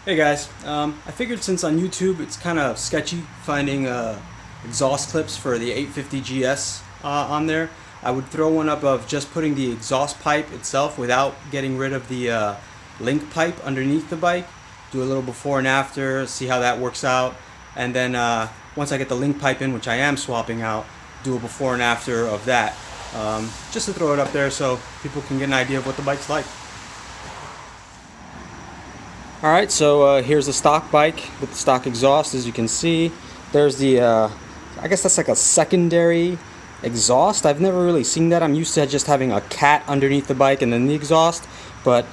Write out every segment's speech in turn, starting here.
Hey guys, I figured since on YouTube it's kind of sketchy finding exhaust clips for the 850 GS on there, I would throw one up of just putting the exhaust pipe itself without getting rid of the link pipe underneath the bike. Do a little before and after, see how that works out, and then once I get the link pipe in, which I am swapping out, do a before and after of that, just to throw it up there so people can get an idea of what the bike's like. Alright, so here's the stock bike with the stock exhaust. As you can see, there's the, I guess that's like a secondary exhaust. I've never really seen that. I'm used to just having a cat underneath the bike and then the exhaust, but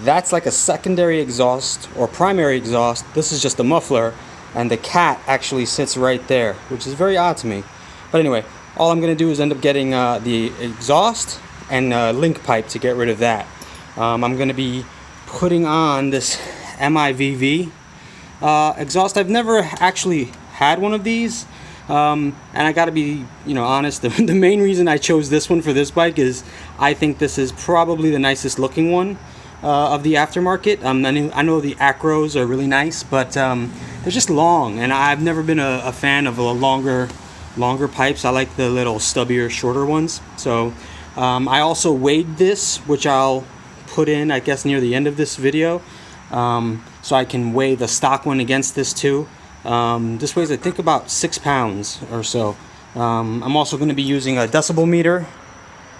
that's like a secondary exhaust or primary exhaust. This is just a muffler, and the cat actually sits right there, which is very odd to me. But anyway, all I'm going to do is end up getting the exhaust and link pipe to get rid of that. I'm going to be putting on this MIVV exhaust. I've never actually had one of these, and I gotta be honest, the main reason I chose this one for this bike is I think this is probably the nicest looking one of the aftermarket. I know the Acros are really nice, but they're just long, and I've never been a fan of longer pipes. I like the little stubbier, shorter ones. So I also weighed this, which I'll put in, I guess, near the end of this video, so I can weigh the stock one against this too. This weighs, I think, about 6 pounds or so. I'm also going to be using a decibel meter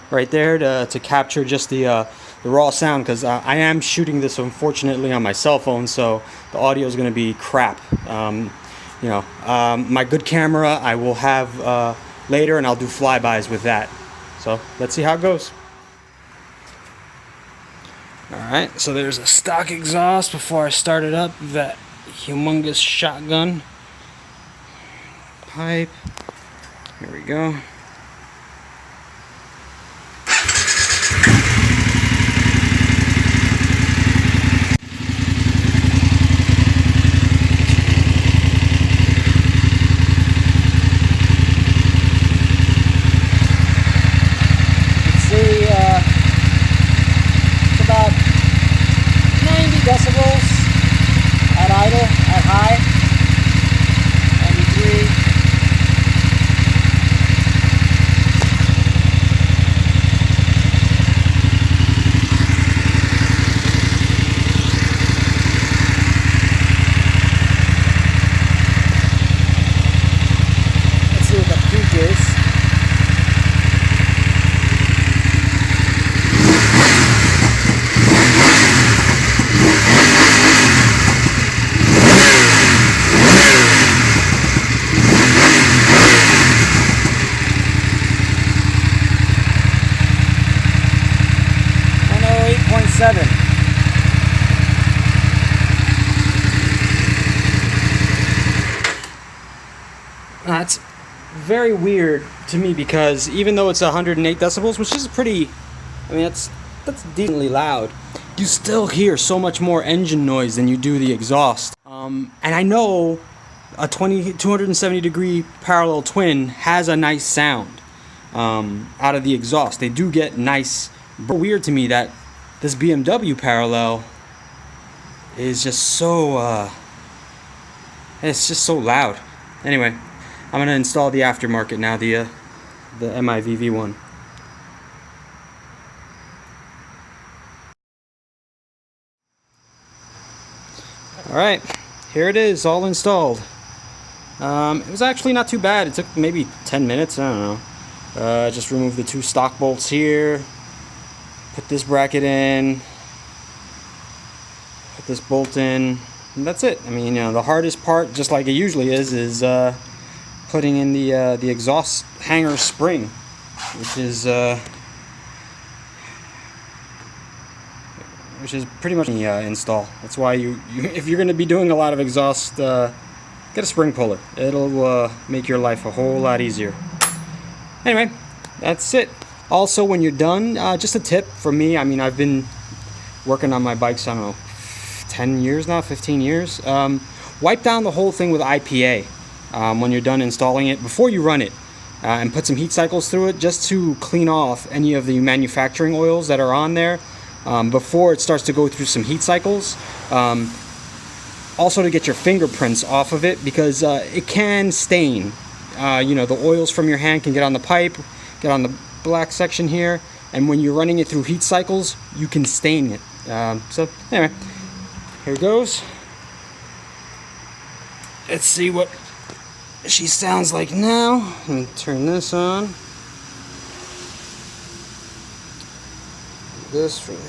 right there to capture just the raw sound, because I am shooting this unfortunately on my cell phone, so the audio is going to be crap. My good camera I will have later, and I'll do flybys with that. So let's see how it goes. Alright, so there's a stock exhaust before I start it up. That humongous shotgun pipe. Here we go. Decibels at idle, at high, 93. Let's see what the peak is. That's very weird to me, because even though it's 108 decibels, which is pretty, that's decently loud, you still hear so much more engine noise than you do the exhaust. And I know a 270 degree parallel twin has a nice sound out of the exhaust. They do get nice. Weird to me that this BMW parallel is just so it's just so loud. Anyway, I'm gonna install the aftermarket now, the MIVV one. All right, here it is, all installed. It was actually not too bad. It took maybe 10 minutes. I don't know. Just remove the 2 stock bolts here. Put this bracket in, put this bolt in, and that's it. The hardest part, just like it usually is putting in the exhaust hanger spring, which is pretty much the install. That's why you if you're going to be doing a lot of exhaust, get a spring puller. It'll make your life a whole lot easier. Anyway, that's it. Also, when you're done, just a tip from me. I've been working on my bikes, I don't know, 10 years now, 15 years. Wipe down the whole thing with IPA when you're done installing it, before you run it, and put some heat cycles through it, just to clean off any of the manufacturing oils that are on there before it starts to go through some heat cycles. Also to get your fingerprints off of it, because it can stain. You know, the oils from your hand can get on the pipe, get on the black section here, and when you're running it through heat cycles, you can stain it. So anyway, here goes. Let's see what she sounds like now. Let me turn this on. This really.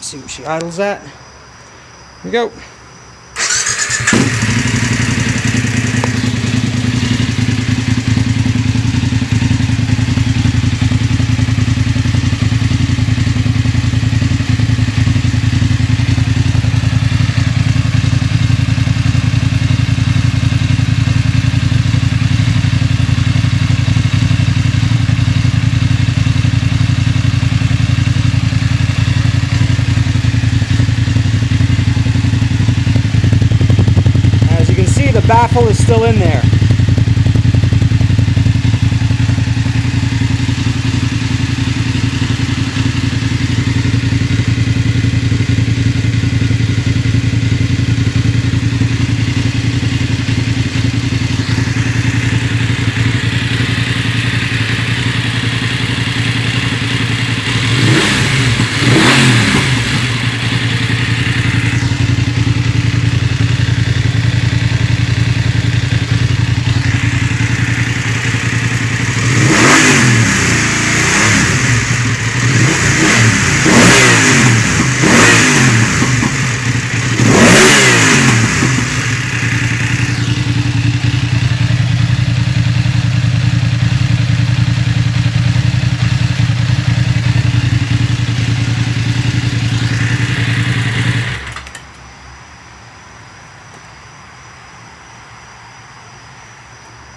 See what she idles at. Here we go. The baffle is still in there.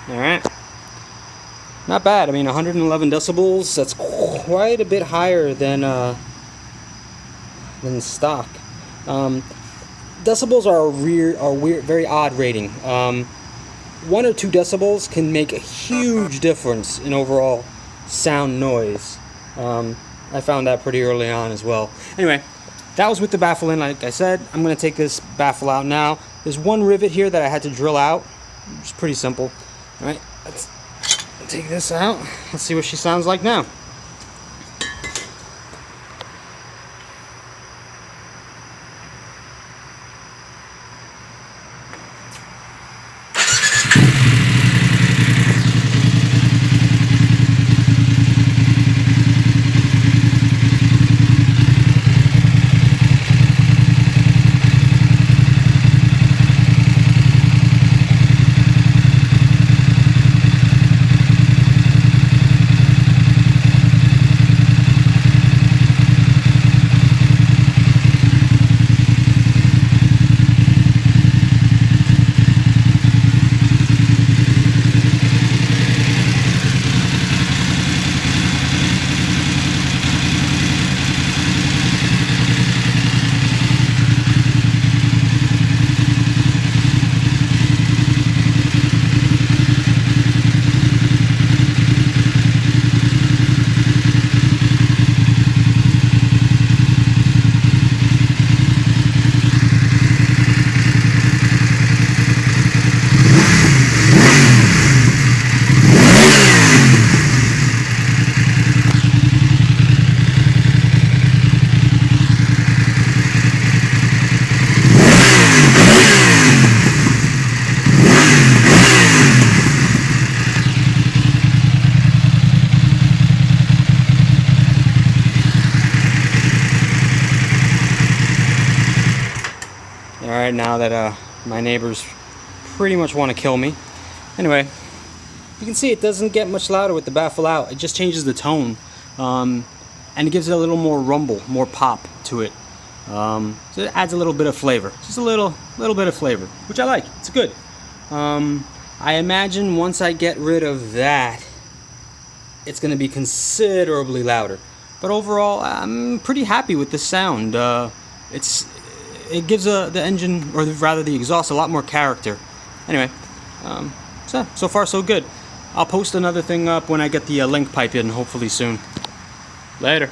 Alright. Not bad. I mean, 111 decibels, that's quite a bit higher than stock. Decibels are a weird, very odd rating. 1 or 2 decibels can make a huge difference in overall sound noise. I found that pretty early on as well. Anyway, that was with the baffle in, like I said. I'm going to take this baffle out now. There's one rivet here that I had to drill out. It's pretty simple. Alright, let's take this out. Let's see what she sounds like now. Alright, now that my neighbors pretty much want to kill me. Anyway, you can see it doesn't get much louder with the baffle out. It just changes the tone. And it gives it a little more rumble, more pop to it. So it adds a little bit of flavor. Just a little bit of flavor, which I like. It's good. I imagine once I get rid of that, it's going to be considerably louder. But overall, I'm pretty happy with the sound. It gives the engine, or rather the exhaust, a lot more character. Anyway, so far so good. I'll post another thing up when I get the link pipe in, hopefully soon. Later.